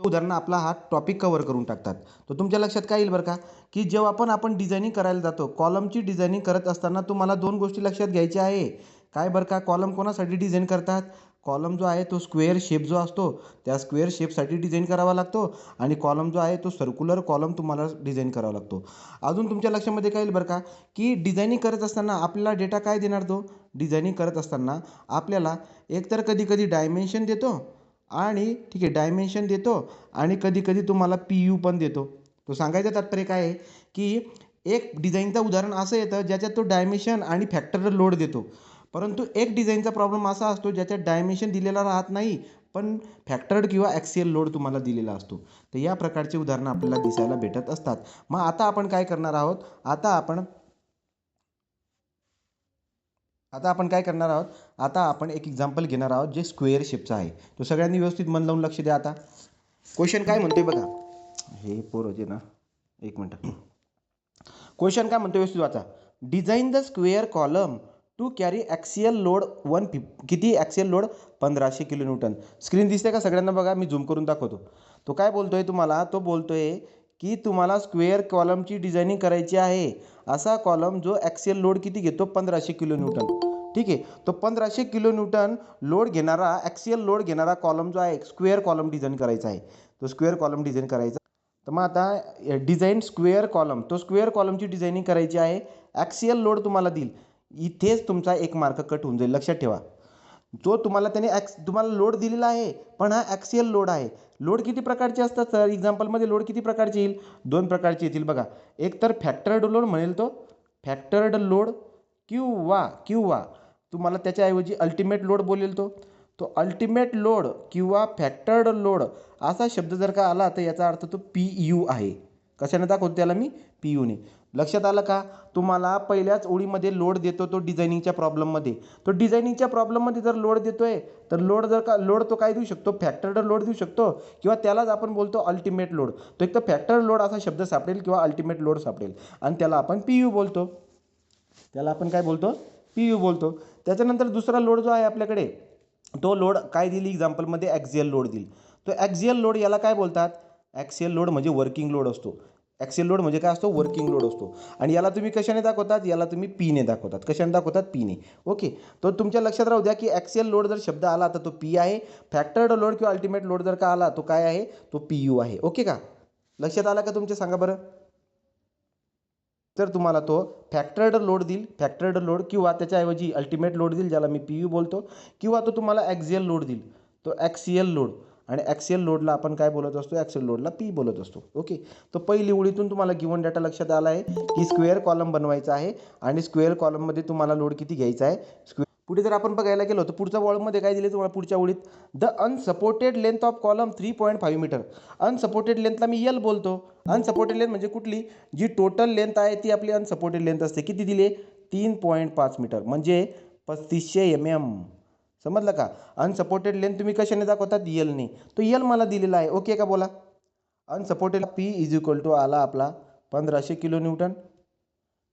उदाहरण आपला हा टॉपिक कव्हर करून टाकतात. तर तुमच्या लक्षात काय येईल बरं का, की जेव्हा पण आपण डिझायनिंग करायला जातो, कॉलमची डिझायनिंग करत असताना तुम्हाला 2 गोष्टी लक्षात घ्यायच्या आहे. काय बरं का, कॉलम कोणासाठी डिझाइन करतात? कॉलम जो आहे तो स्क्वेअर शेप जो असतो, त्या स्क्वेअर शेपसाठी डिझाइन करावा लागतो आणि कॉलम जो आहे तो सर्क्युलर कॉलम तुम्हाला डिझाइन करावा लागतो. अजून तुमच्या लक्षामध्ये काय येईल बरं का, की डिझायनिंग करत असताना आपल्याला डेटा काय देणार तो? डिझायनिंग करत असताना आपल्याला एकतर कधी-कधी डायमेन्शन देतो आणि ठीक आहे डायमेन्शन देतो आणि कधी-कधी तुम्हाला पी-यू पण देतो. तो सांगायचं तात्पर्य काय आहे, की एक डिझाईनचं उदाहरण असं येतं ज्याच्यात तो डायमेन्शन आणि फॅक्टर लोड देतो. परंतु एक डिझाईनचा प्रॉब्लेम असा असतो ज्याच्यात डायमेन्शन दिलेला राहत नाही, पण फॅक्टर्ड किंवा ॲक्सियल लोड तुम्हाला दिलेला असतो. तर या प्रकारची उदाहरणं आपल्याला दिसायला भेटत असतात. मग आता आपण काय करणार आहोत? आता आपण काय करणार आहोत? आता आपण एक एक्झाम्पल घेणार आहोत जे स्क्वेअर शेपचं आहे. तो सगळ्यांनी व्यवस्थित मन लावून लक्ष द्या आता. क्वेश्चन काय म्हणतोय बघा. हे पोरं जे ना, एक मिनटं. क्वेश्चन काय म्हणतो व्यवस्थित वाचा. Design the square column to carry axial load किती axial load 1500 kilo newton. Screen दिसते का सगळ्यांना? बघा मी झूम करून दाखवतो. तो काय बोलतोय तुम्हाला? तो बोलतोय की तुम्हाला स्क्वेअर कॉलमची डिझायनिंग करायची आहे. असा कॉलम जो ॲक्सियल लोड किती घेतो? 1500 किलो न्यूटन. ठीक आहे. तो 1500 किलो न्यूटन लोड घेणारा ॲक्सियल लोड घेणारा कॉलम जो आहे स्क्वेअर कॉलम डिझाइन करायचा आहे. तो स्क्वेअर कॉलम डिझाइन करायचा. तर मग आता डिझाईन स्क्वेअर कॉलम, तो स्क्वेअर कॉलमची डिझायनिंग करायची आहे. ॲक्सियल लोड तुम्हाला देईल. इथेच तुमचा एक मार्क कट होऊन जाईल, लक्षात ठेवा. जो तुम्हाला त्याने तुम्हाला लोड दिलेला आहे, पण हा ॲक्सियल लोड आहे. लोड किती प्रकारचे असतात सर? एक्झाम्पलमध्ये लोड किती प्रकारचे येईल? 2 प्रकारचे येतील बघा. एक तर फॅक्टर्ड लोड म्हणेल तो, फॅक्टर्ड लोड किंवा किंवा तुम्हाला त्याच्याऐवजी अल्टिमेट लोड बोलेल तो. तो अल्टिमेट लोड किंवा फॅक्टर्ड लोड असा शब्द जर का आला तर याचा अर्थ तो पी-यू आहे. कशाने दाखवतो त्याला मी? पी-यूने. लक्षात आलं का? तुम्हाला पहिल्याच ओळीमध्ये लोड देतो तो डिझायनिंगच्या प्रॉब्लेममध्ये. तो डिझायनिंगच्या प्रॉब्लेममध्ये जर लोड देतोय तर लोड तो काय देऊ शकतो? फॅक्टर्ड लोड देऊ शकतो किंवा त्यालाच आपण बोलतो अल्टिमेट लोड. तो एक तर फॅक्टर्ड लोड असा शब्द सापडेल किंवा अल्टिमेट लोड सापडेल आणि त्याला आपण पी-यू बोलतो. त्याला आपण काय बोलतो? पी-यू बोलतो. त्याच्यानंतर दुसरा लोड जो आहे आपल्याकडे, तो लोड काय दिली एक्झाम्पलमध्ये? ॲक्सियल लोड दिली. तो ॲक्सियल लोड याला काय बोलतात? ॲक्सियल लोड म्हणजे वर्किंग लोड असतो. ॲक्सियल लोड म्हणजे काय असतो? वर्किंग लोड असतो. आणि याला तुम्ही कशाने दाखवतात? याला तुम्ही पीने दाखवतात. कशाने दाखवतात? पीने. ओके. तर तुमच्या लक्षात राहू द्या की ॲक्सियल लोड जर शब्द आला तर तो पी आहे. फॅक्टर्ड लोड किंवा अल्टिमेट लोड जर का आला तो काय आहे? तो पी-यू आहे. ओके का? लक्षात आला का तुमच्या? सांगा बरं. तर तुम्हाला तो फॅक्टर्ड लोड देईल, फॅक्टर्ड लोड किंवा त्याच्याऐवजी अल्टिमेट लोड देईल ज्याला मी पी-यू बोलतो, किंवा तो तुम्हाला ॲक्सियल लोड देईल, तो ॲक्सियल लोड. आणि ॲक्सियल लोडला आपण काय बोलत असतो? ॲक्सियल लोडला पी बोलत असतो. ओके. तर पहिली ओळीतून तुम्हाला गिवन डाटा लक्षात आला आहे की स्क्वेअर कॉलम बनवायचा आहे आणि स्क्वेअर कॉलममध्ये तुम्हाला लोड किती घ्यायचा आहे. पुढे जर आपण बघायला गेलो तर पुढच्या वॉलमध्ये काय दिले तुम्हाला? पुढच्या ओळीत the unsupported length of column 3.5 metre. Unsupported लेंथला मी यल बोलतो. अनसपोर्टेड लेंथ म्हणजे कुठली? जी टोटल लेंथ आहे ती आपली अनसपोर्टेड लेंथ असते. किती दिली? 3.5 मीटर म्हणजे 3500 mm. समजलं का? अनसपोर्टेड लेंथ तुम्ही कशाने दाखवतात? यलने. तो यल मला दिलेला आहे. ओके का? बोला. Unsupported P is equal to आला आपला 1500 किलो न्यूटन.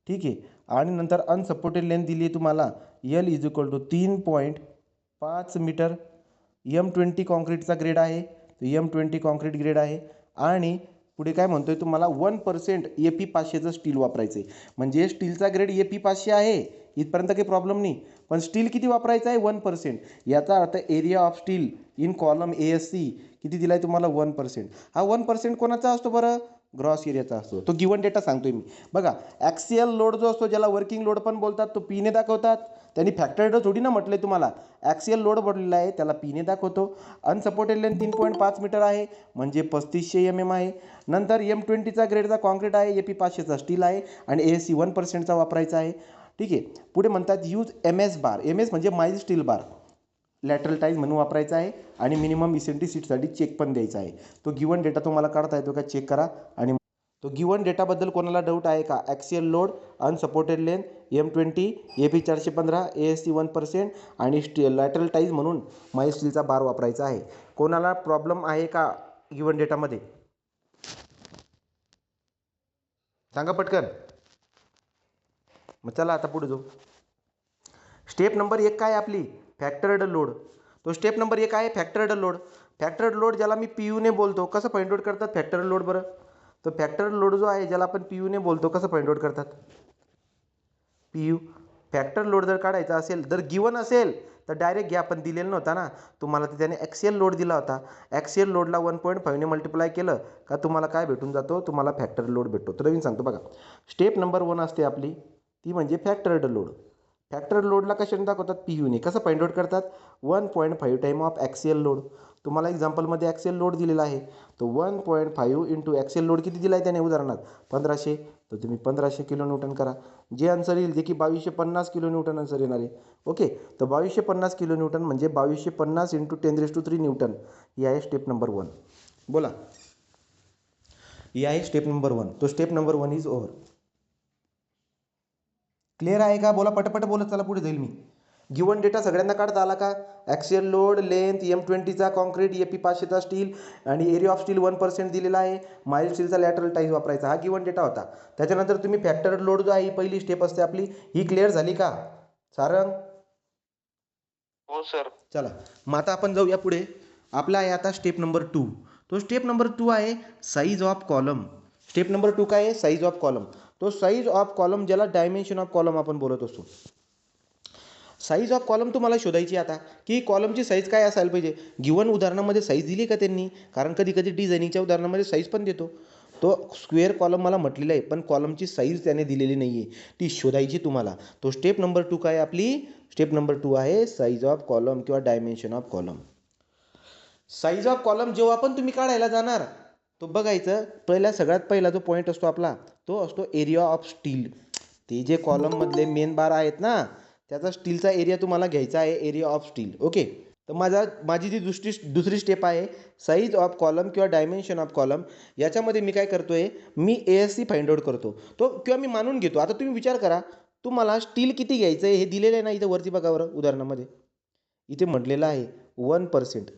ठीक आहे. आणि नंतर अनसपोर्टेड लेंथ दिली आहे तुम्हाला L is equal to 3.5 metre. M20 कॉन्क्रीटचा ग्रेड आहे. तो M20 कॉन्क्रीट ग्रेड आहे. आणि पुढे काय म्हणतोय तुम्हाला? 1% AP500चं स्टील वापरायचं आहे. म्हणजे स्टीलचा ग्रेड AP500 आहे, इथपर्यंत काही प्रॉब्लेम नाही. पण स्टील किती वापरायचं आहे? 1%. याचा अर्थ area of steel in column ASC किती दिला आहे तुम्हाला? 1%. हा 1% कोणाचा असतो बरं? ग्रॉस एरियाचा असतो. तो गिवन डेटा सांगतोय मी. बघा, ॲक्सियल लोड जो असतो ज्याला वर्किंग लोड पण बोलतात तो पीने दाखवतात. त्यांनी फॅक्टर्ड थोडी ना म्हटलंय तुम्हाला. ॲक्सियल लोड बोललेला आहे त्याला पीने दाखवतो. अनसपोर्टेड लेंथ 3.5 मीटर आहे म्हणजे 3500 mm आहे. नंतर M20चा ग्रेडचा कॉन्क्रीट आहे, AP500चा स्टील आहे आणि ASC 1%चा वापरायचा आहे. ठीक आहे. पुढे म्हणतात यूज MS बार. MS म्हणजे mild steel bar. Lateral ties म्हणून वापरायचा आहे आणि मिनिमम इसेंट्रिसिटीसाठी चेक पण द्यायचा आहे. तो गिवन डेटा तुम्हाला काढता येतो का? चेक करा. आणि तो गिवन डेटाबद्दल कोणाला डाऊट आहे का? Axial load, unsupported length, M20, AP415, ASC 1% आणि लॅटरल टाईज म्हणून माइल्ड स्टीलचा बार वापरायचा आहे. कोणाला प्रॉब्लेम आहे का गिवन डेटामध्ये? सांगा पटकन. मग चला आता पुढे जाऊ. स्टेप नंबर 1 काय आपली? फॅक्टर्ड लोड. तो स्टेप नंबर 1 आहे फॅक्टर्ड लोड. फॅक्टर्ड लोड ज्याला मी पी यूने बोलतो, कसं फाइंड आउट करतात फॅक्टर्ड लोड बरं? तर फॅक्टर्ड लोड जो आहे ज्याला आपण पी यूने बोलतो, कसं फाइंड आउट करतात? पी यू फॅक्टर लोड जर काढायचा असेल, जर गिवन असेल तर डायरेक्ट घ्या, पण दिलेला नव्हता ना तुम्हाला, तर त्याने ॲक्सियल लोड दिला होता. ॲक्सियल लोडला 1.5ने मल्टिप्लाय केलं का तुम्हाला काय भेटून जातो? तुम्हाला फॅक्टर लोड भेटतो. तर नवीन सांगतो बघा, स्टेप नंबर 1 असते आपली, ती म्हणजे फॅक्टर्ड लोड. फॅक्टर लोडला कशाने दाखवतात? पी यूने. कसं फाइंड आउट करतात? 1.5 टाईम ऑफ ॲक्सियल लोड. तुम्हाला एक्झाम्पलमध्ये ॲक्सियल लोड दिलेला आहे, तो 1.5 इंटू ॲक्सियल लोड किती दिला आहे त्याने उदाहरणात? 1500. तर तुम्ही 1500 किलो न्यूटन करा. जे आन्सर येईल जे की 2250 किलो न्यूटन आन्सर येणार आहे. ओके, तर 2250 किलो न्यूटन म्हणजे 2250 इंटू 10³ न्यूटन. ही आहे स्टेप नंबर 1. बोला, ही आहे स्टेप नंबर 1. तो step number 1 is over. Clear आहे का? बोला पटपट बोलत चला, पुढे जाईल मी. गिवन डेटा सगळ्यांना काढता आला का? ॲक्सियल लोड, लेंथ M20चा कॉन्क्रीट, AP 500चा स्टील आणि एरिया ऑफ स्टील 1% दिलेला आहे. माइल्ड स्टीलचा लॅटरल टाईज वापरायचा, हा गिवन डेटा होता. त्याच्यानंतर तुम्ही फॅक्टर्ड लोड जो आहे ही पहिली स्टेप असते आपली, ही क्लिअर झाली का सारंग? हो सर. चला मग आता आपण जाऊया पुढे. आपला आहे आता स्टेप नंबर 2. तो स्टेप नंबर 2 आहे size of column. Step number 2 काय आहे? Size of column. तो साईज ऑफ कॉलम ज्याला डायमेन्शन ऑफ कॉलम आपण बोलत असतो. साईज ऑफ कॉलम तुम्हाला शोधायची आता, की कॉलमची साईज काय असायला पाहिजे. गिवन उदाहरणामध्ये साईज दिली का त्यांनी? कारण कधी कधी डिझायनिंगच्या उदाहरणामध्ये साईज पण देतो. तो स्क्वेअर कॉलम मला म्हटलेला आहे, पण कॉलमची साईज त्याने दिलेली नाही आहे, ती शोधायची तुम्हाला. तो स्टेप नंबर 2 काय आपली? स्टेप नंबर 2 आहे साईज ऑफ कॉलम किंवा dimension of column. Size of column जेव्हा पण तुम्ही काढायला जाणार, तो बघायचं सगळ्यात पहिला जो पॉईंट असतो आपला, तो असतो एरिया ऑफ स्टील. ते जे कॉलममधले मेन बार आहेत ना, त्याचा स्टीलचा एरिया तुम्हाला घ्यायचा आहे, एरिया ऑफ स्टील. ओके, तर माझी जी दुसरी स्टेप आहे साईज ऑफ कॉलम किंवा डायमेन्शन ऑफ कॉलम. याच्यामध्ये मी काय करतो आहे, मी ASC फाइंड आउट करतो तो, किंवा मी मानून घेतो. आता तुम्ही विचार करा, तुम्हाला स्टील किती घ्यायचं आहे हे दिलेलं आहे ना इथं वरती बघा बरं उदाहरणामध्ये. इथे म्हटलेलं आहे 1%.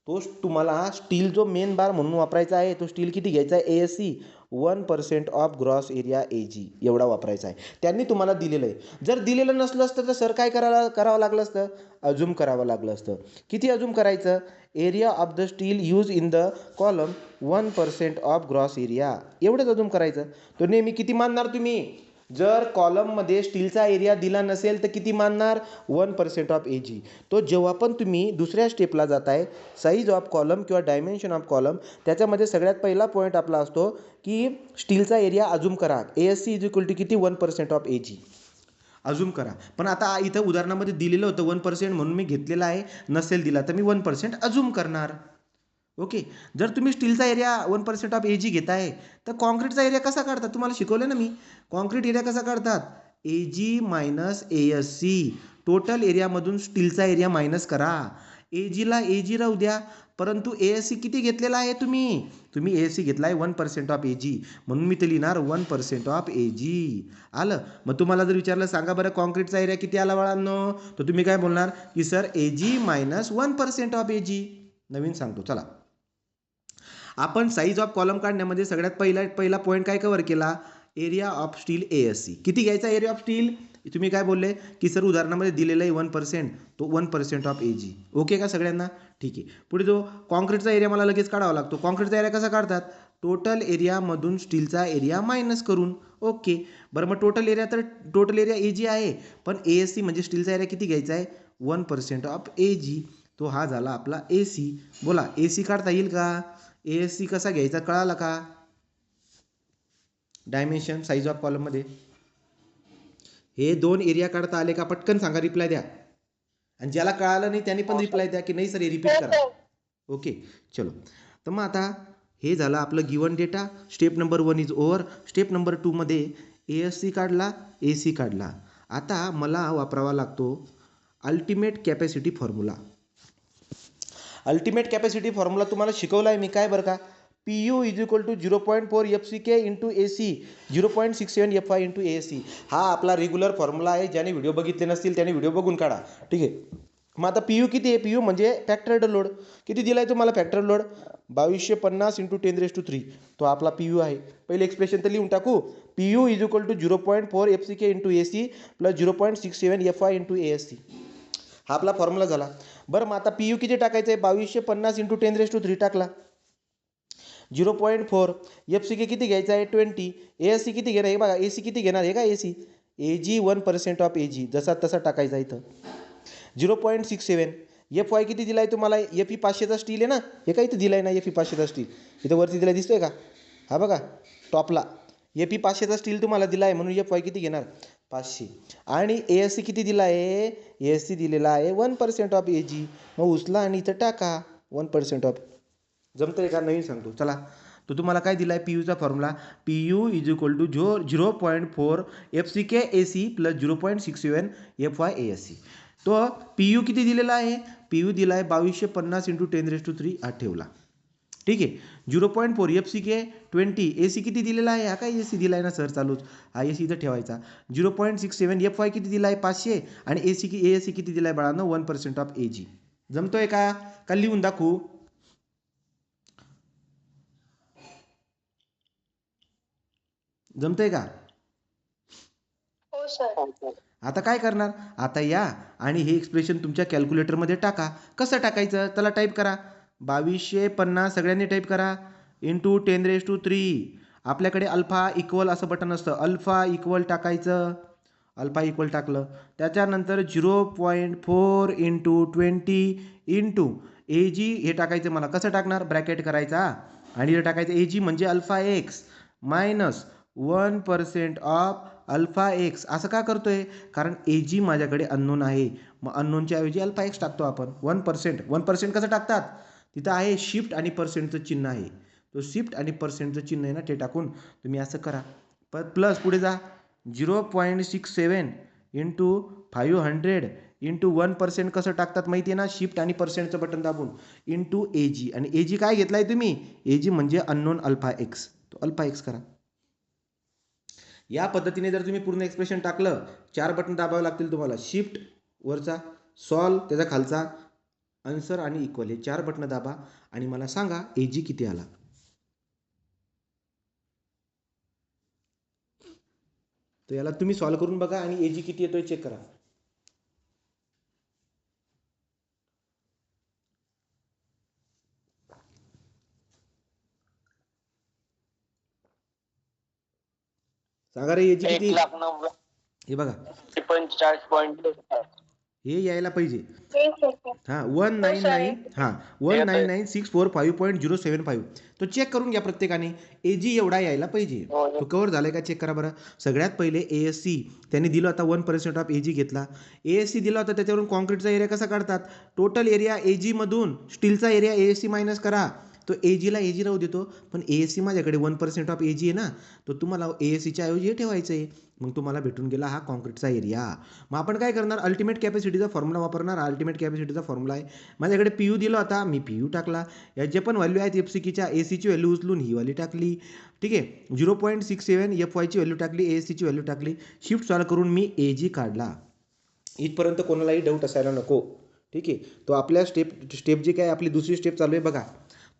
तो तुम्हाला स्टील जो मेन बार म्हणून वापरायचा आहे, तो स्टील किती घ्यायचा आहे? ASC 1% of gross area AG एवढा वापरायचा आहे. त्यांनी तुम्हाला दिलेलं आहे. जर दिलेलं नसलं असतं तर सर काय करावं लागलं असतं? अजूम करावं लागलं असतं. किती अजूम करायचं? Area of the steel use in the column 1% of gross area, एवढंच अजूम करायचं. तो नेहमी किती मानणार तुम्ही? जर कॉलममध्ये स्टीलचा एरिया दिला नसेल तर किती मानणार? 1% ऑफ AG. तो जेव्हा पण तुम्ही दुसऱ्या स्टेपला जाताय साईज ऑफ कॉलम किंवा डायमेन्शन ऑफ कॉलम, त्याच्यामध्ये सगळ्यात पहिला पॉईंट आपला असतो की स्टीलचा एरिया अजूम करा. ASC इज इक्वल टू किती? 1% ऑफ AG अजूम करा. पण आता इथं उदाहरणामध्ये दिलेलं होतं 1% म्हणून मी घेतलेला आहे, नसेल दिला तर मी 1% अजूम करणार. ओके, जर तुम्ही स्टीलचा एरिया 1% ऑफ AG घेताय तर कॉन्क्रीटचा एरिया कसा काढतात? तुम्हाला शिकवलं ना मी. कॉन्क्रीट एरिया कसा काढतात? AG minus ASC. टोटल एरियामधून स्टीलचा एरिया मायनस करा. AGला AG राहू द्या, परंतु ASC किती घेतलेला आहे तुम्ही ASC घेतला आहे 1% ऑफ AG, म्हणून मी ते लिहिणार 1% ऑफ AG. आलं? मग तुम्हाला जर विचारलं सांगा बरं कॉन्क्रीटचा एरिया किती आला बाळांनो, तर तुम्ही काय बोलणार की sir AG minus 1% of AG. नवीन सांगतो चला. आपण साईज ऑफ कॉलम काढण्यामध्ये सगळ्यात पहिला पॉईंट काय कव्हर केला? Area of steel ASC. किती घ्यायचा एरिया ऑफ स्टील? तुम्ही काय बोलले की सर उदाहरणामध्ये दिलेलं आहे 1%, तो 1% ऑफ AG. ओके का सगळ्यांना? ठीक आहे. पुढे जो कॉन्क्रीटचा एरिया मला लगेच काढावा लागतो. कॉन्क्रीटचा एरिया कसा काढतात? टोटल एरियामधून स्टीलचा एरिया मायनस करून. ओके, बरं मग टोटल एरिया AG आहे, पण ASC म्हणजे स्टीलचा एरिया किती घ्यायचा आहे? 1% ऑफ AG. तो हा झाला आपला AC. बोला AC काढता येईल का? ASC कसा घ्यायचा कळाला का? डायमेन्शन साईज ऑफ कॉलममध्ये हे 2 एरिया काढता आले का? पटकन सांगा, रिप्लाय द्या. आणि ज्याला कळालं नाही त्याने पण रिप्लाय द्या की नाही सर हे रिपीट करा. ओके चलो. तर मग आता हे झालं आपलं given data. Step number 1 is over. Step number 2 मध्ये ASC काढला, AC काढला. आता मला वापरावा लागतो ultimate capacity formula. Ultimate capacity formula तुम्हाला शिकवला आहे मी, काय बरं का? PU is equal to 0.4 FCK into AC 0.67 FI into ASC. हा आपला रेग्युलर फॉर्म्युला आहे. ज्याने व्हिडिओ बघितले नसतील त्याने व्हिडिओ बघून काढा. ठीक आहे. मग आता PU किती आहे? PU म्हणजे फॅक्टर्ड लोड. किती दिला आहे तुम्हाला फॅक्टर्ड लोड? 2250 इंटू 10³ तो आपला PU आहे. पहिले एक्सप्रेशन तर लिहून टाकू. PU is equal to 0.4 FCK into AC plus 0.67 FI into ASC. हा आपला फॉर्म्युला झाला. बरं मग आता पी यू किती टाकायचं आहे 2250 × 10⁻³ टाकला 0.4. एफ सी के किती घ्यायचा आहे 20. ए एस सी किती घेणार हे बघा ए सी किती घेणार हे का ए सी ए जी 1% ऑफ ए जी जसा तसा टाकायचा इथं 0.67. एफ वाय किती दिला आहे तुम्हाला एफ ई 500चा स्टील आहे ना हे का इथं दिला आहे ना एफ ई 500चा स्टील इथं वरती दिला दिसतोय का हा बघा टॉपला एफ ई 500चा स्टील तुम्हाला दिला आहे म्हणून एफ वाय किती घेणार 500. आणि ए एस सी किती दिला आहे ए एस सी दिलेला आहे 1% ऑफ ए जी मग उचला आणि इथं टाका 1% ऑफ जमतंय का नवीन सांगतो चला. तो तुम्हाला काय दिला आहे पी यूचा formula P U is equal to 0.4 F C K A C plus 0.67 F Y A S C. तो पी यू किती दिलेला आहे पी यू दिला आहे 2250 × 10⁻³ हा ठेवला ठीक आहे. 0.4 एफ सी के 20 ए सी किती दिलेला आहे हा काय ए सी दिला आहे ना सर चालूच हा ए सी इथं ठेवायचा 0.67 एफ वाय किती दिला आहे 500 आणि ए एस सी किती दिला आहे बाळांनो 1% ऑफ ए जी. जमतोय का लिहून दाखवू जमतंय का हो सर. आता काय करणार आता या आणि हे एक्सप्रेशन तुमच्या कॅल्क्युलेटरमध्ये टाका कसं टाकायचं त्याला टाईप करा 2250 सगळ्यांनी टाईप करा इंटू 10⁻³ आपल्याकडे अल्फा इक्वल असं बटन असतं अल्फा इक्वल टाकायचं अल्फा इक्वल टाकलं त्याच्यानंतर 0.4 × 20 इंटू ए जी हे टाकायचं मला कसं टाकणार ब्रॅकेट करायचा आणि हे टाकायचं ए जी म्हणजे alpha x minus 1% of alpha x असं का करतोय कारण ए जी माझ्याकडे अननोन आहे मग अननोनच्या ऐवजी अल्फा एक्स टाकतो आपण 1% कसं टाकतात तिथं आहे शिफ्ट आणि पर्सेंटचं चिन्ह आहे तो शिफ्ट आणि पर्सेंटचं चिन्ह आहे ना ते टाकून तुम्ही असं करा प्लस पुढे जा 0.67 × 500 इंटू 1% कसं टाकतात माहिती आहे ना शिफ्ट आणि पर्सेंटचं बटन दाबून इंटू ए जी आणि ए जी काय घेतलाय तुम्ही ए जी म्हणजे अननोन अल्फा एक्स तो अल्फा एक्स करा. या पद्धतीने जर तुम्ही पूर्ण एक्सप्रेशन टाकलं 4 बटन दाबावे लागतील तुम्हाला शिफ्ट वरचा सॉल्व त्याचा खालचा आन्सर आणि इक्वल हे 4 बटन दाबा आणि मला सांगा ए जी किती आला. तर याला तुम्ही सॉल्व करून बघा आणि ए जी किती येतोय चेक करा. सांगा रे ए जी किती 1,90,000 हे बघा 45.2 हे यायला पाहिजे हां हो, 199 हां 199,645.075 तो चेक करून घ्या प्रत्येकाने ए जी एवढा यायला पाहिजे तो कवर झालाय का चेक करा बरं. सगळ्यात पहिले ए एस सी त्यांनी दिलं होता 1% ऑफ ए जी घेतला ए एस सी दिला होता त्याच्यावरून कॉन्क्रीटचा एरिया कसा काढतात टोटल एरिया ए जीमधून स्टीलचा area A S C minus करा तो ए जीला ए जी राहू देतो पण ए एस सी माझ्याकडे 1% ऑफ ए जी आहे ना तो तुम्हाला ए एस सीच्या ऐवजी हे ठेवायचं आहे मग तुम्हाला भेटून गेला हा कॉन्क्रीटचा एरिया. मग आपण काय करणार अल्टिमेट कॅपॅसिटीचा फॉर्म्युला वापरणार अल्टिमेट कॅपॅसिटीचा फॉर्म्युला आहे माझ्याकडे पी यू दिला होता मी पी यू टाकला या जे पण व्हॅल्यू आहेत एफ सी कीच्या ए सीची व्हॅल्यू उचलून ही वाली टाकली ठीक आहे 0.67 एफ वायची व्हॅल्यू टाकली ए एस सीची व्हॅल्यू टाकली शिफ्ट सॉल्व करून मी ए जी काढला. इथपर्यंत कोणालाही डाऊट असायला नको ठीक आहे. तो आपल्या स्टेप जी काय आपली दुसरी स्टेप चालू आहे बघा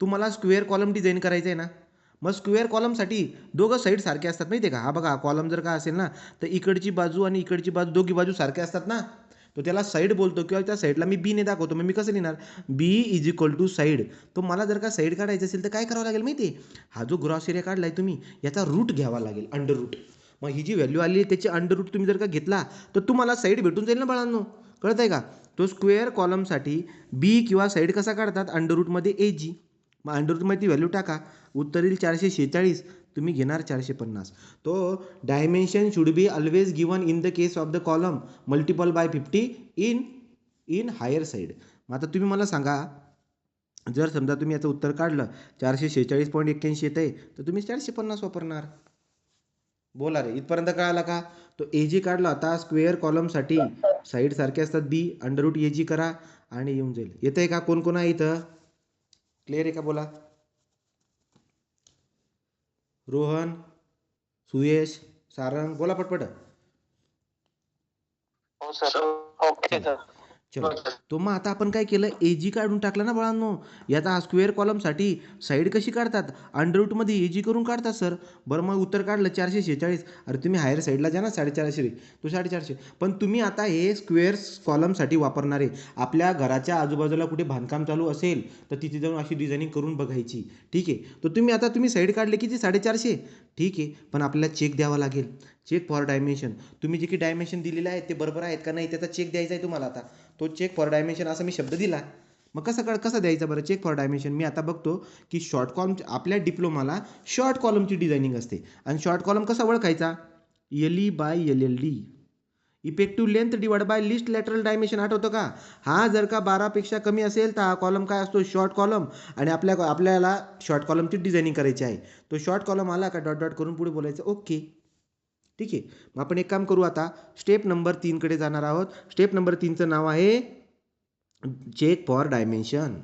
तुम्हाला स्क्वेअर कॉलम डिझाईन करायचं आहे ना मग स्क्वेअर कॉलमसाठी दोघं साईड सारखे असतात माहिती आहे का हा बघा कॉलम जर का असेल ना तर इकडची बाजू आणि इकडची बाजू दोघी बाजू सारख्या असतात ना तो त्याला साईड बोलतो किंवा त्या साईडला मी बी ने दाखवतो मग मी कसं लिहिणार बी इज इक्वल टू साईड. तो मला जर का साईड काढायचं असेल तर काय करावं लागेल माहिती आहे हा जो ग्रॉस एरिया काढलाय तुम्ही याचा रूट घ्यावा लागेल अंडर रूट मग ही जी व्हॅल्यू आली आहे त्याची अंडर रूट तुम्ही जर का घेतला तर तुम्हाला साईड भेटून जाईल ना बाळांनो कळत आहे का. तो स्क्वेअर कॉलमसाठी बी किंवा साईड कसा काढतात अंडर रूटमध्ये ए जी मग अंडर रूटमध्ये ती व्हॅल्यू टाका उत्तर येईल 446 तुम्ही घेणार 450. तो dimension should be always given in the case of the column multiple by 50 in higher side. मग आता तुम्ही मला सांगा जर समजा तुम्ही याचं उत्तर काढलं 446.81 येत आहे तर तुम्ही 450 वापरणार. बोला रे इथपर्यंत कळाला का तो ए जी काढला आता स्क्वेअर कॉलमसाठी साईड सारखे असतात बी अंडर रूट ए जी करा आणि येऊन जाईल. येत आहे का कोण कोण आहे इथं क्लिअर आहे का बोला रोहन सुयश सारंग बोला पटपट. हो सर ओके सर चलो, तो मग आता आपण काय केलं, ए जी काढून टाकलं ना बाळांनो. याचा हा स्क्वेअर कॉलमसाठी साईड कशी काढतात, अंडररूटमध्ये ए जी करून काढतात सर. बरं मग उत्तर काढलं 446. अरे तुम्ही हायर साईडला जा ना, 450 तो 450. पण तुम्ही आता हे स्क्वेअर कॉलमसाठी वापरणार आहे. आपल्या घराच्या आजूबाजूला कुठे बांधकाम चालू असेल तर तिथे जाऊन अशी डिझायनिंग करून बघायची. ठीक आहे, तर तुम्ही साईड काढले किती, 450. ठीक आहे, पण आपल्याला चेक द्यावा लागेल. Check for dimension. तुम्ही जे की डायमेन्शन दिलेले आहेत ते बरोबर आहेत का नाही त्याचा चेक द्यायचा आहे तुम्हाला. आता तो चेक फॉर डायमेन्शन असा मी शब्द दिला. मग कसं द्यायचा बरं चेक फॉर डायमेन्शन. मी आता बघतो की शॉर्ट कॉलम आपल्या डिप्लोमाला शॉर्ट कॉलमची डिझायनिंग असते. आणि शॉर्ट कॉलम कसा ओळखायचा, LE/LLD, effective length divide bye list lateral dimension. आठवतं का. हा जर का 12पेक्षा कमी असेल तर हा कॉलम काय असतो, शॉर्ट कॉलम. आणि आपल्याला शॉर्ट कॉलमची डिझायनिंग करायची आहे. तो शॉर्ट कॉलम आला का डॉट डॉट करून पुढे बोलायचं ओके. ठीक आहे, मग आपण एक काम करू, आता स्टेप नंबर 3 जाणार आहोत. स्टेप नंबर 3चं नाव आहे चेक फॉर डायमेन्शन.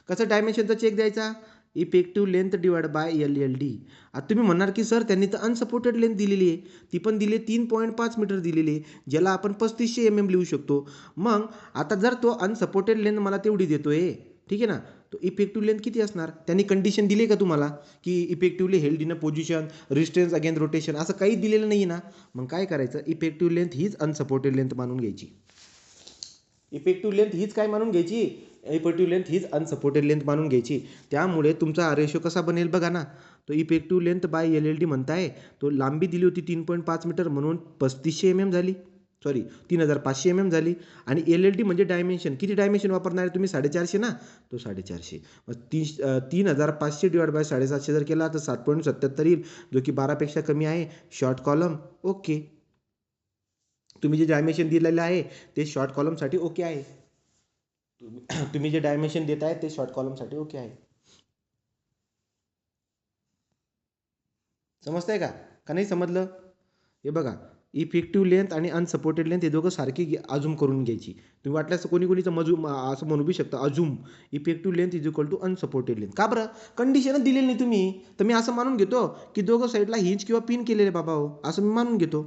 कसं डायमेन्शनचा चेक द्यायचा, effective length divide by LLD. आता तुम्ही म्हणणार की सर त्यांनी तर अनसपोर्टेड लेंथ दिलेली आहे, ती पण दिली 3.5 मीटर दिलेली आहे, ज्याला आपण 3500 mm लिहू शकतो. मग आता जर तो अनसपोर्टेड लेंथ मला तेवढी देतोय, ठीक आहे ना, तो इफेक्टिव्ह लेंथ किती असणार. त्यांनी कंडिशन दिली का तुम्हाला की effectively held in a position, resistance again rotation, असं काही दिलेलं नाही ना. मग काय करायचं, इफेक्टिव्ह लेंथ हीच अनसपोर्टेड लेंथ मानून घ्यायची. इफेक्टिव्ह लेंथ हीच काय मानून घ्यायची, इफेक्टिव्ह लेंथ हीच अनसपोर्टेड लेंथ मानून घ्यायची. त्यामुळे तुमचा रेशो कसा बनेल बघा ना. तो इफेक्टिव्ह लेंथ बाय LLD म्हणताय, तो लांबी दिली होती 3.5 मीटर म्हणून 3500 mm झाली, सॉरी 3500 mm झाली. आणि LLD म्हणजे डायमेन्शन, किती डायमेन्शन वापरणार आहे तुम्ही, 450 ना, तो 450. मग 3500 डिवाइड बाय 750 जर केला तर 7.77 येईल, जो की 12पेक्षा कमी आहे. Short column okay. तुम्ही जे डायमेन्शन दिलेलं आहे ते शॉर्ट कॉलमसाठी ओके आहे. तुम्ही जे डायमेन्शन देत आहे ते शॉर्ट कॉलमसाठी ओके आहे. समजतंय का नाही समजलं. हे बघा, इफेक्टिव्ह लेंथ आणि अनसपोर्टेड लेंथ हे दोघं सारखी अजूम करून घ्यायची. तुम्ही वाटल्यास कोणीचं असं म्हणू बी शकता, assume effective length is equal to unsupported length. का बरं, कंडिशनच दिलेली नाही तुम्ही, तर मी असं मानून घेतो की दोघं साईडला हिंज किंवा पिन केलेले बाबा हो, असं मी मानून घेतो.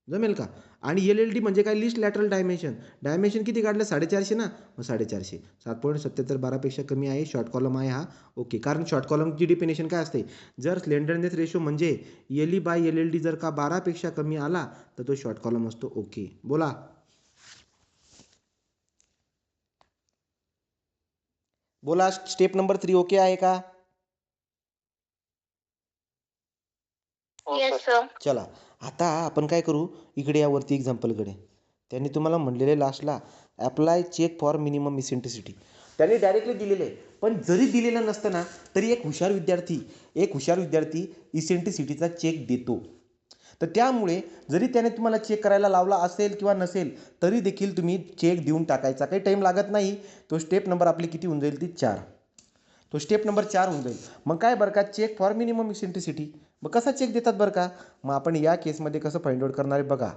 जमेल का. आणि LLD म्हणजे काय, लिस्ट लॅटरल डायमेन्शन. डायमेन्शन किती काढलं, 450 ना, मग 450. 7.77 12पेक्षा कमी आहे, शॉर्ट कॉलम आहे हा ओके. कारण शॉर्ट कॉलमची डिफिनेशन काय असते, जर स्लेंडरनेस रेशो म्हणजे LE/LLD जर का 12पेक्षा कमी आला तर तो शॉर्ट कॉलम असतो ओके. बोला. बोला, स्टेप नंबर 3 ओके आहे का. Yes sir. चला, आता आपण काय करू, इकडे यावरती एक्झाम्पलकडे. त्यांनी तुम्हाला म्हणलेले लास्टला apply check for minimum eccentricity. त्यांनी डायरेक्टली दिलेलं आहे, पण जरी दिलेलं नसतं ना तरी एक हुशार विद्यार्थी इसेंट्रिसिटीचा चेक देतो. तर त्यामुळे जरी त्याने तुम्हाला चेक करायला लावला असेल किंवा नसेल तरी देखील तुम्ही चेक देऊन टाकायचा, काही टाईम लागत नाही. तो स्टेप नंबर आपली किती होऊन जाईल, ती 4. तो स्टेप नंबर 4 होऊन जाईल. मग काय बरं का, चेक फॉर मिनिमम इसेंट्रिसिटी. मग कसा चेक देतात बरं का. मग आपण या केसमध्ये कसं फाइंड आउट करणार आहे बघा.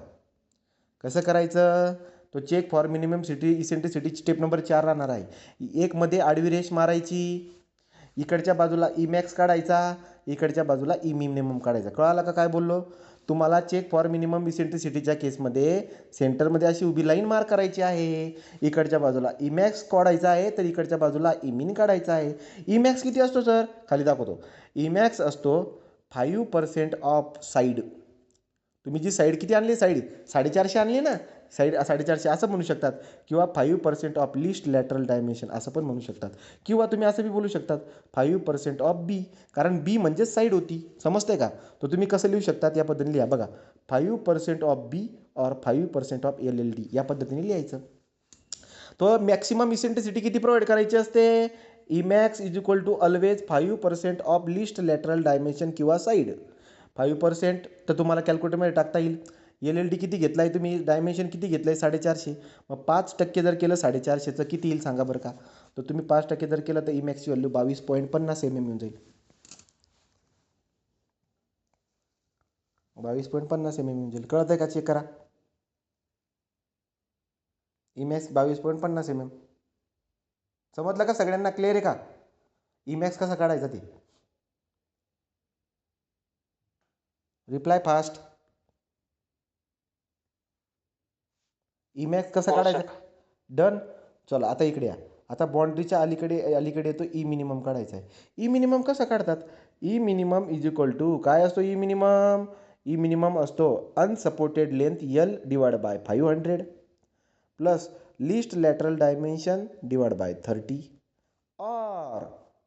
कसं करायचं, तो check for minimum eccentricity step number 4 राहणार आहे. एक मध्ये आडवी रेष मारायची, इकडच्या बाजूला Emax काढायचा, इकडच्या बाजूला मिनिमम काढायचा. कळालं का काय बोललो तुम्हाला. चेक फॉर मिनिमम इसेंट्रिसिटीच्या केसमध्ये सेंटरमध्ये अशी उभी लाईन मार्क करायची आहे, इकडच्या बाजूला Emax काढायचा आहे तर इकडच्या बाजूला Emin काढायचा आहे. Emax किती असतो सर, खाली दाखवतो. Emax असतो 5% ऑफ साईड. तुम्ही जी साईड किती आणली, साईड 450 आणली ना, साईड 450 असं म्हणू शकतात. किंवा 5% ऑफ लिस्ट लॅटरल डायमेन्शन असं पण म्हणू शकतात. किंवा तुम्ही असं बी बोलू शकतात 5% ऑफ बी, कारण बी म्हणजे साईड होती. समजते का. तर तुम्ही कसं लिहू शकतात, या पद्धतीने लिहा बघा. 5% ऑफ बी और 5% ऑफ LLD या पद्धतीने लिहायचं. तो मॅक्सिमम इसेंट्रिसिटी किती प्रोव्हाइड करायची असते, Emax is equal to always 5% of least lateral dimension किंवा साईड. 5% तर तुम्हाला कॅल्क्युलेटरमध्ये टाकता येईल. LLD किती घेतला आहे तुम्ही, डायमेन्शन किती घेतलं आहे, 450. मग 5% जर केलं 450चं किती येईल सांगा बरं का. तर तुम्ही 5% जर केलं तर Emaxची व्हॅल्यू 22.50 mm येऊन जाईल. 22.50 mm येऊन जाईल. कळत आहे का, चेक करा. Emax 22.50 mm. समजलं का सगळ्यांना, क्लिअर आहे का. Emax कसा काढायचा ते, रिप्लाय फास्ट. Emax कसा हो, काढायचा, सर. डन. चला आता इकडे या. आता बाउंड्रीच्या अलीकडे अलीकडे येतो ई मिनिमम काढायचा आहे. ई मिनिमम कसं काढतात? E minimum is equal to काय असतो ई मिनिमम? ई मिनिमम असतो unsupported length L divide by 500 plus least lateral dimension divide by 30 or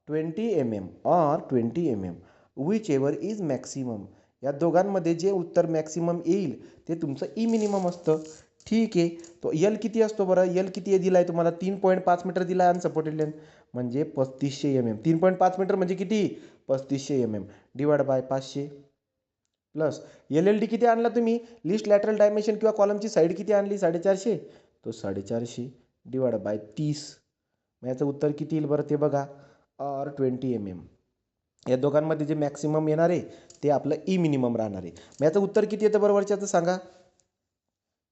20 mm or 20 mm whichever is maximum. या दोघांमध्ये जे उत्तर मॅक्सिमम येईल ते तुमचं ई मिनिमम असतं. ठीक आहे. तो यल किती असतो बरं? यल किती दिला आहे तुम्हाला? 3.5 मीटर दिला आहे अनसपोर्टेड लेंथ म्हणजे 3500 mm. 3.5 मीटर म्हणजे किती? 3500 mm divide by 500 plus LLD किती आणला तुम्ही? लिस्ट लॅटरल डायमेन्शन किंवा कॉलमची साईड किती आणली? 450. तो 450 डिवाइड बाय 30. मग याचं उत्तर किती येईल बरं ते बघा. और 20 mm. या दोघांमध्ये जे मॅक्सिमम येणार आहे ते आपलं ई मिनिमम राहणार आहे. मग याचं उत्तर किती येतं बरं वरच्याचं सांगा?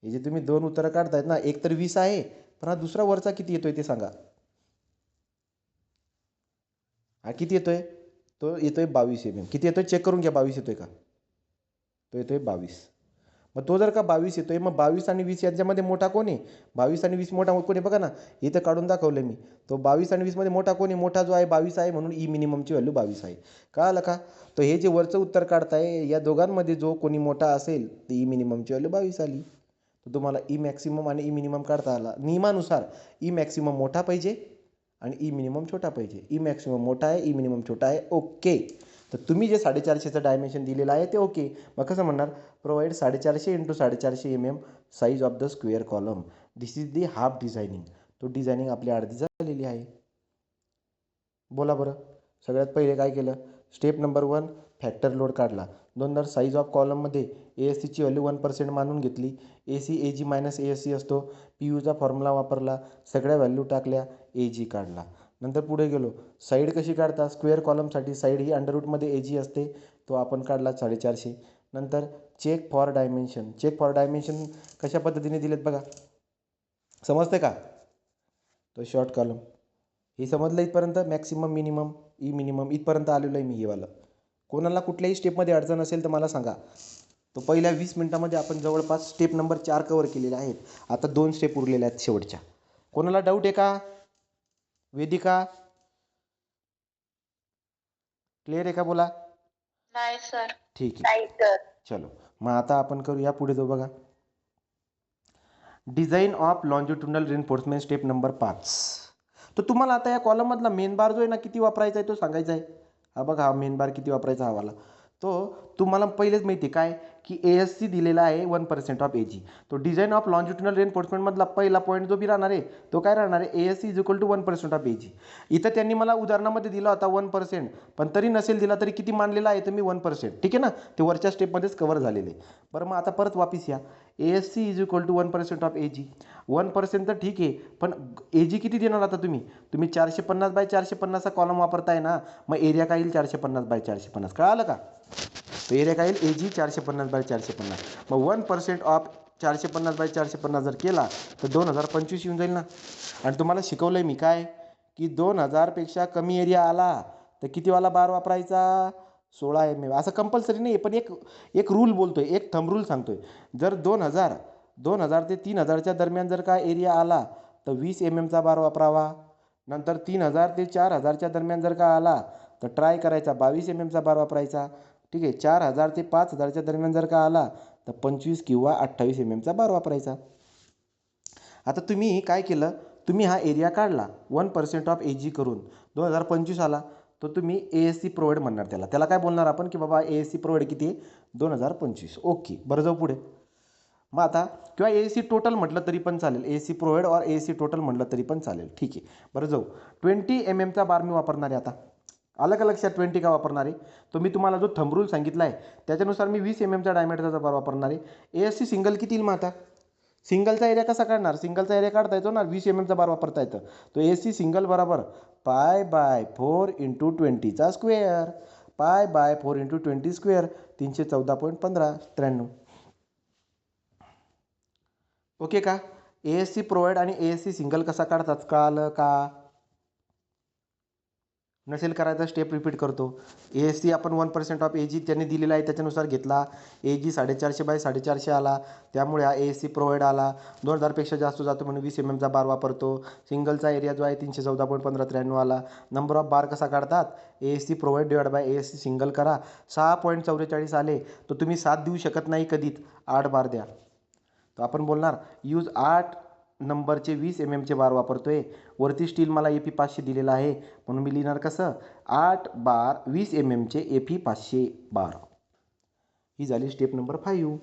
हे जे तुम्ही दोन उत्तरं काढतायत ना, एक तर 20 आहे, पण हा दुसरा वरचा किती येतोय ते सांगा. हा किती येतोय? तो येतोय 22 mm. किती येतोय चेक करून घ्या. 22 येतोय का? तो येतोय 22. मग तो जर का 22 येतोय, मग 22 आणि 20 यांच्यामध्ये मोठा कोण आहे? 22 आणि 20 मोठा कोण आहे बघा ना, इथं काढून दाखवलं मी. तो 22 आणि 20 मध्ये मोठा कोण आहे? मोठा जो आहे 22 आहे, म्हणून ई मिनिममची व्हॅल्यू 22 आहे. कळालं का? तर हे जे वरचं उत्तर काढताय या दोघांमध्ये जो कोणी मोठा असेल तर ई मिनिममची व्हॅल्यू 22 आली. तर तुम्हाला ई मॅक्सिमम आणि ई मिनिमम काढता आला. नियमानुसार ई मॅक्सिमम मोठा पाहिजे आणि ई मिनिमम छोटा पाहिजे. ई मॅक्सिमम मोठा आहे, ई मिनिमम छोटा आहे. ओके. तर तुम्ही जे 450चं डायमेन्शन दिलेलं आहे ते ओके. मग कसं म्हणणार? Provide 450 into 450 mm size of the square column. This is the half designing. तो डिझायनिंग आपली अर्धी झालेली आहे. बोला बरं. सगळ्यात पहिले काय केलं? स्टेप नंबर 1 फॅक्टर लोड काढला. दोन साईज ऑफ कॉलममध्ये ASCची व्हॅल्यू 1% मानून घेतली. AC AG मायनस ASC असतो. PUचा फॉर्म्युला वापरला. सगळ्या व्हॅल्यू टाकल्या. AG काढला. नंतर पुढे गेलो. साईड कशी काढता? स्क्वेअर कॉलमसाठी साईड ही अंडररूटमध्ये AG असते. तो आपण काढला 450. नंतर check for dimension. Check for dimension कशा पद्धतीने दिलेत बघा. समजते का? तो शॉर्ट कॉलम. हे समजलं इथपर्यंत? मॅक्सिमम मिनिमम ई मिनिमम इथपर्यंत आलेलो आहे मी हेवालं. कोणाला कुठल्याही स्टेपमध्ये अडचण असेल तर मला सांगा. तो पहिल्या 20 मिनिटामध्ये आपण जवळपास स्टेप नंबर 4 कवर केलेले आहेत. आता 2 स्टेप उरलेल्या आहेत शेवटच्या. कोणाला डाऊट आहे का? वेदिका क्लिअर आहे का? बोला. नाही सर. ठीक आहे. नाही सर. चलो मग आता आपण करूया पुढे जाऊ बघा. Design of longitudinal reinforcement step number 5. तर तुम्हाला आता या कॉलममधला मेन बार जो आहे ना किती वापरायचा आहे तो सांगायचा आहे. हा बघा हा मेन बार किती वापरायचा हवाला. तो तुम्हाला पहिलेच माहिती आहे काय की ASC दिलेला आहे 1% ऑफ AG. तो डिझाईन ऑफ लॉन्जिट्युडनल रिइन्फोर्समेंटमधला पहिला पॉईंट जो बी राहणार आहे तो काय राहणार आहे? ASC is equal to 1% of AG. इथं त्यांनी मला उदाहरणामध्ये दिला होता 1%, पण तरी नसेल दिला तरी किती मानलेला आहे तर मी 1%. ठीक आहे ना? ते वरच्या स्टेपमध्येच कव्हर झालेले. बरं मग आता परत वापिस या. ASC is equal to 1% of AG. 1% तर ठीक आहे, पण AG किती देणार आता तुम्ही? तुम्ही 450 बाय 450 कॉलम वापरताय ना, मग एरिया काय येईल? 450 बाय 450. कळालं का? तो एरिया काय येईल? AG 450 by 450. मग 1% ऑफ 450 बाय 450 जर केला तर 2025 येऊन जाईल ना. आणि तुम्हाला शिकवलं आहे मी काय की 2000पेक्षा कमी एरिया आला तर कितीवाला बार वापरायचा? 16 mm. असं कंपल्सरी नाही आहे, पण एक रूल बोलतोय, एक थंब रूल सांगतोय. जर 2000 ते 3000च्या दरम्यान जर का एरिया आला तर 20 mmचा बार वापरावा. नंतर 3000 ते 4000च्या दरम्यान जर का आला तर ट्राय करायचा 22 mmचा बार वापरायचा. ठीक आहे. 4000 ते 5000च्या दरम्यान जर का आला तर 25 किंवा 28 mmचा बार वापरायचा. आता तुम्ही काय केलं? तुम्ही हा एरिया काढला 1% ऑफ AG करून 2025 आला तर तुम्ही ASC प्रोव्हाइड म्हणणार त्याला. त्याला काय बोलणार आपण की बाबा ASC प्रोव्हाइड किती आहे? 2025. ओके. बरं जाऊ पुढे. मग आता किंवा ASC टोटल म्हटलं तरी पण चालेल. ASC प्रोव्हाइड और ASC टोटल म्हटलं तरी पण चालेल. ठीक आहे. बरं जाऊ. 20 mmचा बार मी वापरणार आहे आता. आलं का लक्षात? 20 का वापरणार आहे? तो मी तुम्हाला जो थंब रूल सांगितला आहे त्याच्यानुसार मी 20 mmचा डायमीटरचा बार वापरणार आहे. ASC सिंगल किती येईल मग आता? सिंगलचा एरिया कसा काढणार? सिंगलचा एरिया काढता येतो ना, 20 mmचा बार वापरता येतं. तो ASC सिंगल बरोबर π/4 इंटू 20चा स्क्वेअर. π/4 into 20 square 314.1593. ओके का? ASC प्रोव्हाइड आणि ASC सिंगल कसा काढतात? कळालं का? नसेल करायचा स्टेप रिपीट करतो. ASC आपण 1% ऑफ AG त्यांनी दिलेला आहे त्याच्यानुसार घेतला. AG 450/450 आला, त्यामुळे हा ASC प्रोव्हाइड आला. 2000पेक्षा जास्त जातो म्हणून 20 mm बार वापरतो. सिंगलचा एरिया जो आहे 314.1593 आला. नंबर ऑफ बार कसा काढतात, ASC provide divide by ASC single करा. 6.44 आले तर तुम्ही 7 देऊ शकत नाही कधीच, 8 बार द्या. तर आपण बोलणार यूज 8 नंबरचे 20 mmचे बार वापरतोय. वरती स्टील मला AP 500 दिलेला आहे म्हणून मी लिहिणार कसं, 8 बार 20 mmचे AP 500 बार. ही झाली स्टेप नंबर 5.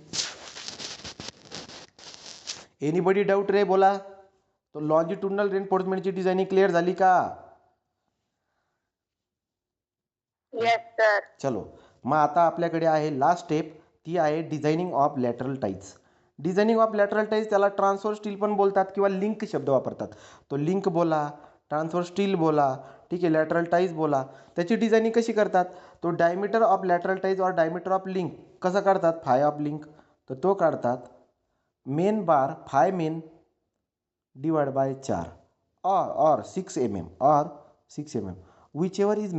एनीबडी डाऊट रे बोला. तो लॉन्जिट्युडनल रेनफोर्समेंटची डिझायनिंग क्लिअर झाली का? Yes sir. चलो मग आता आपल्याकडे आहे लास्ट स्टेप, ती आहे designing of lateral ties. Designing of lateral ties त्याला ट्रान्सफर स्टील पण बोलतात किंवा लिंक शब्द वापरतात. तो लिंक बोला, ट्रान्सफर स्टील बोला, ठीक आहे, लॅटरल टाईज बोला. त्याची डिझायनिंग कशी करतात, तो डायमीटर ऑफ लॅटरल टाईज और डायमीटर ऑफ लिंक कसं काढतात, फाय ऑफ लिंक. तर तो काढतात main bar five main divide by 4 और 6 mm और 6 mm which ever is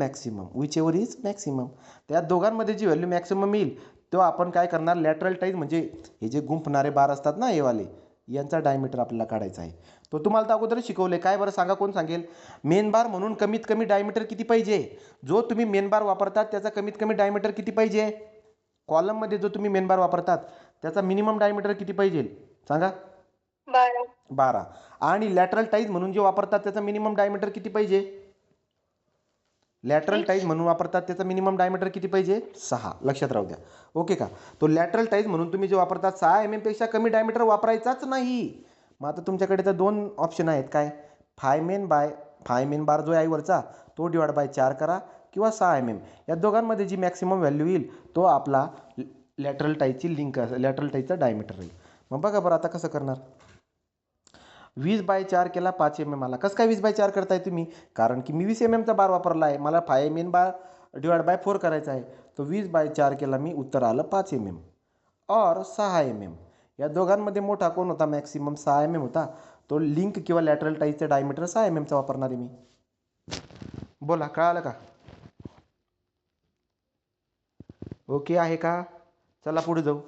maximum. त्या दोघांमध्ये जी व्हॅल्यू मॅक्सिमम येईल तो आपण काय करणार, लॅटरल टाईज म्हणजे हे जे गुंफणारे बार असतात ना हे वाले, यांचा डायमीटर आपल्याला काढायचा आहे. तो तुम्हाला तर अगोदर शिकवले. काय बरं सांगा, कोण सांगेल? मेन बार म्हणून कमीत कमी डायमीटर किती पाहिजे, जो तुम्ही मेन बार वापरतात त्याचा कमीत कमी डायमीटर किती पाहिजे, कॉलममध्ये जो तुम्ही मेन बार वापरतात त्याचा मिनिमम डायमीटर किती पाहिजे सांगा, 12. आणि लॅटरल टाईज म्हणून जे वापरतात त्याचा मिनिमम डायमीटर किती पाहिजे, लॅटरल टाईज म्हणून वापरतात त्याचा मिनिमम डायमीटर किती पाहिजे, 6. लक्षात राहू द्या. ओके का? तो लॅटरल टाईज म्हणून तुम्ही जे वापरतात 6 mm पेक्षा कमी डायमीटर वापरायचाच नाही. मग आता तुमच्याकडे तर 2 ऑप्शन आहेत. काय, फाय मेन बार जो आहे वरचा तो डिवाइड बाय 4 करा किंवा 6 mm. या दोघांमध्ये जी मॅक्सिमम व्हॅल्यू येईल तो आपला लॅटरल टाईजची लिंक, लॅटरल टाईजचा डायमीटर येईल. मग बघा बरं आता कसं करणार. 20/4 केला 5 mm आला. कसं काय 20/4 करताय तुम्ही, कारण की मी 20 mmचा बार वापरला आहे, मला 5 mm बार डिवाइड बाय 4 करायचा आहे. तो 20/4 केला मी, उत्तर आलं 5 mm और 6 mm. या दोघांमध्ये मोठा कोण होता, मॅक्सिमम 6 mm होता. तो लिंक किंवा लॅटरल टाईजचा डायमीटर 6 mmचा वापरणार आहे मी. बोला, कळालं का? ओके आहे का? चला पुढे जाऊ.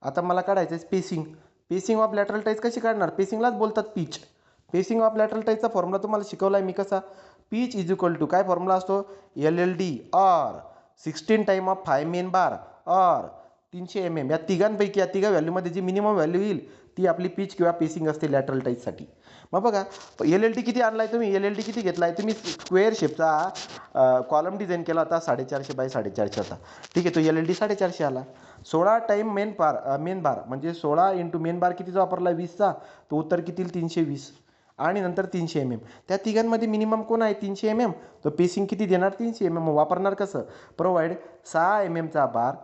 आता मला काढायचं आहे स्पेसिंग ऑफ लॅटरल टाईज. कशी काढणार, पेसिंगलाच बोलतात पिच. पेसिंग ऑफ लॅटरल टाईजचा फॉर्म्युला तुम्हाला शिकवला आहे मी कसा. पिच इज इक्वल टू काय फॉर्म्युला असतो, LLD और 16 टाइम ऑफ 5 मेन बार और 300 mm. या तिघांपैकी, या तिघा व्हॅल्यूमध्ये जी मिनिमम व्हॅल्यू येईल ती आपली पिच किंवा पेसिंग असते लॅटरल टाईजसाठी. मग बघा LLD किती आणलाय तुम्ही, LLD किती घेतलाय तुम्ही, स्क्वेअर शेपचा कॉलम डिझाईन केला होता 450/450 होता, ठीक आहे. तो LLD 450 आला. 16 टाईम मेन बार म्हणजे 16 इंटू मेन बार कितीचा वापरला, 20चा. तो उत्तर किती, 320. आणि नंतर 300 mm. त्या तिघांमध्ये मिनिमम कोण आहे, 300 mm. तो पेसिंग किती देणार, 300 mm. वापरणार कसं, प्रोव्हाइड 6 mmचा बार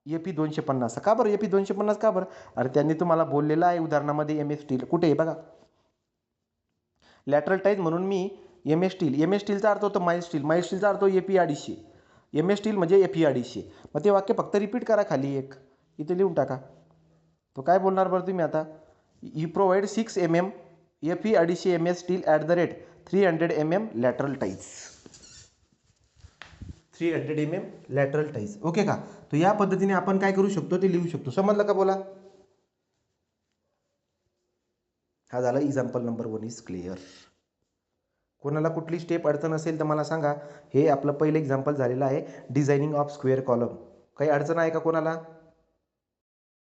AP 250. का बरं AP 250 का बरं, अरे त्यांनी तुम्हाला बोललेलं आहे उदाहरणामध्ये MS स्टील. कुठे आहे बघा, लॅटरल टाईज म्हणून मी MS स्टीलचा अर्थ होतो माइल्ड स्टीलचा अर्थ AP 250. MS स्टील म्हणजे AP 250. मग ते वाक्य फक्त रिपीट करा, खाली एक इथे लिहून टाका. तो काय बोलणार बरं तुम्ही आता, you provide 6 mm AP 250 MS still at the rate 300 mm lateral ties. 300 mm lateral ties. Okay का? तर या पद्धतीने आपण काय करू शकतो ते लिहू शकतो. समजलं का? बोला. हा झाला एक्झाम्पल नंबर 1 इज क्लिअर. कोणाला कुठली स्टेप अडचण असेल तर मला सांगा. हे आपलं पहिलं एक्झाम्पल झालेलं आहे डिझायनिंग ऑफ स्क्वेअर कॉलम. काही अडचण आहे का कोणाला?